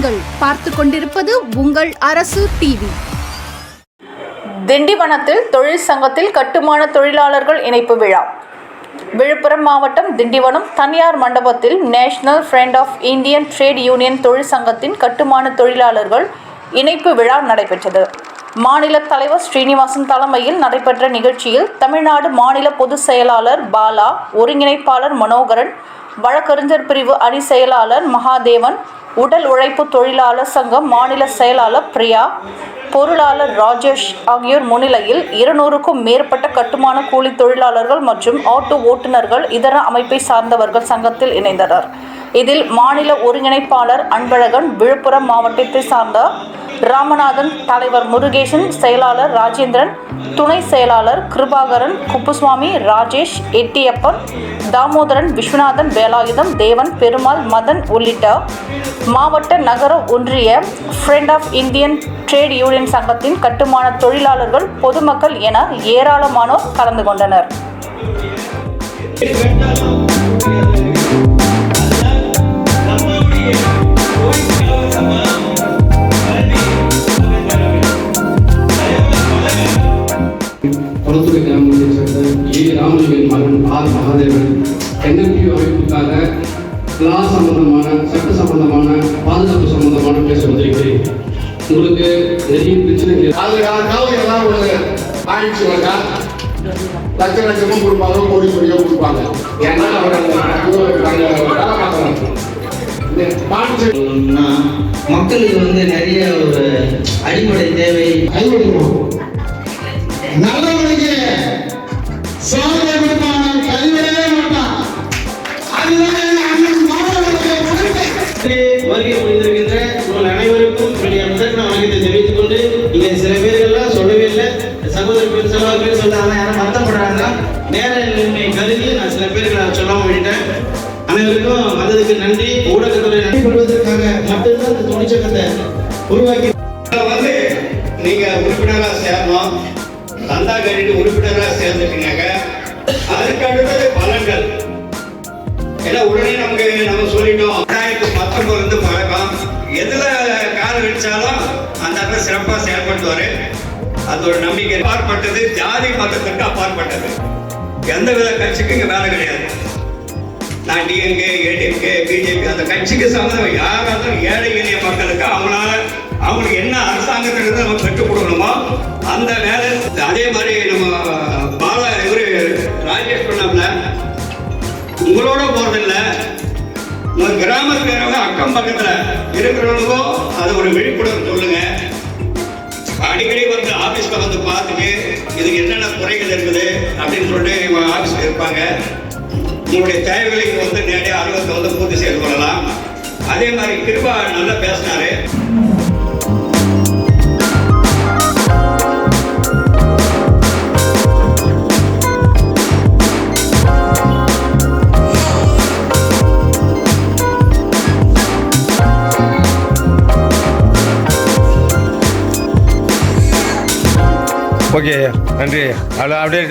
நீங்கள் பார்த்து கொண்டிருப்பது உங்கள் அரசு டிவி. திண்டிவனத்தில் தொழிற்சங்கத்தில் கட்டுமான தொழிலாளர்கள் இணைப்பு விழா. விழுப்புரம் மாவட்டம் திண்டிவனம் தனியார் மண்டபத்தில் national front of Indian trade union தொழிற்சங்கத்தின் கட்டுமான தொழிலாளர்கள் இணைப்பு விழா நடைபெற்றது. மாநில தலைவர் ஸ்ரீனிவாசன் தலைமையில் நடைபெற்ற நிகழ்ச்சியில் தமிழ்நாடு மாநில பொதுச் செயலாளர் பாலா, ஒருங்கிணைப்பாளர் மனோகரன், வழக்கறிஞர் பிரிவு அணி செயலாளர் மகாதேவன், உடல் உழைப்பு தொழிலாளர் சங்கம் மாநில செயலாளர் பிரியா, பொருளாளர் ராஜேஷ் ஆகியோர் முன்னிலையில் 200க்கும் மேற்பட்ட கட்டுமான கூலி தொழிலாளர்கள் மற்றும் ஆட்டோ ஓட்டுநர்கள் இதர அமைப்பை சார்ந்தவர்கள் சங்கத்தில் இணைந்தனர். இதில் மாநில ஒருங்கிணைப்பாளர் அன்பழகன், விழுப்புரம் மாவட்டத்தை சார்ந்த ராமநாதன், தலைவர் முருகேசன், செயலாளர் ராஜேந்திரன், துணை செயலாளர் கிருபாகரன், குப்புசுவாமி, ராஜேஷ், எட்டியப்பன், தாமோதரன், விஸ்வநாதன், வேலாயுதம், தேவன், பெருமாள், மதன் உள்ளிட்ட மாவட்ட நகர ஒன்றிய front of Indian trade union சங்கத்தின் கட்டுமான தொழிலாளர்கள், பொதுமக்கள் என ஏராளமானோர் கலந்து கொண்டனர். கொளத்தூர் கிராமத்தை சேர்ந்த ராமலிங்கன் மகன் ஆர் மகாதேவன் NMP அமைப்புக்காக லா சம்பந்தமான, சட்ட சம்பந்தமான, பாதுகாப்பு சம்பந்தமான பேச வந்திருக்கிறேன். உங்களுக்கு நிறைய பிரச்சனைகள் லட்ச லட்சமும் கொடுப்பாங்க, கோடி கோடியும் கொடுப்பாங்க. ஏன்னா மக்களுக்கு நிறைய ஒரு அடிப்படை தேவை. நல்லவனுக்கு சோதனை கொடுப்பான், கைவிடவே மாட்டான். வருகை புரிந்திருக்கின்ற உங்கள் அனைவருக்கும் என்னுடைய முதற்க வணக்கத்தை தெரிவித்துக் கொண்டு, இங்கே சில பேர்கள்லாம் சொல்லவே இல்லை, சகோதரி பேர் செல்வா பேர் சொல்றாங்க, யாரும் வருத்தப்படுறாங்க. நேரமின்மை கருதி நான் சில பேர்களை சொல்லாம விட்டேன். அனைவருக்கும் வந்ததுக்கு நன்றி. ஊடகத்துறை நன்றி கொள்வதற்காக மட்டும்தான் இந்த தொழிற்சங்கத்தை உருவாக்கி நீங்க உறுப்பினராக சேரணும். சந்தா கட்டிட்டு உறுப்பினராக சேர்ந்துட்டீங்க. அதுக்கு அடுத்தது பலன்கள். ஏன்னா உடனே நம்ம சொல்லிட்டோம் 2019 பழக்கம். எதுல கால் வச்சாலும் அந்த இடத்துல சிறப்பாக செயல்படுத்துவாரு. அது ஒரு நம்பிக்கை. அப்பாற்பட்டது, ஜாதி மதத்திற்கு அப்பாற்பட்டது. எந்தவித கட்சிக்கு இங்க வேலை கிடையாது. நான் DMK, ADMK, BJP அந்த கட்சிக்கு சம்மந்தம் யாராக இருந்தாலும் ஏழை எளிய மக்களுக்கு அவங்களுக்கு என்ன அரசாங்கத்திலிருந்து நம்ம பெற்றுக் கொடுக்கணுமோ அந்த வேலை. அதே மாதிரி நம்ம பாலா இவரு ராஜேஷ் பண்ணல, உங்களோட போறதில்லை, கிராமத்தில் இருக்கிறவங்க அக்கம் பக்கத்துல இருக்கிறவங்களுக்கும் அது ஒரு விழிப்புணர்வு சொல்லுங்க. அடிக்கடி வந்து ஆபீஸ்ல வந்து பார்த்துட்டு இதுக்கு என்னென்ன குறைகள் இருக்குது அப்படின்னு சொல்லிட்டு இவங்க ஆபீஸ்ல இருப்பாங்க. உங்களுடைய தேவைகளை நேரடியாக அலுவலகத்தை பூர்த்தி செய்து கொள்ளலாம். அதே மாதிரி கிருபா நல்லா பேசினாரு. ஓகே, நன்றி. அப்படியே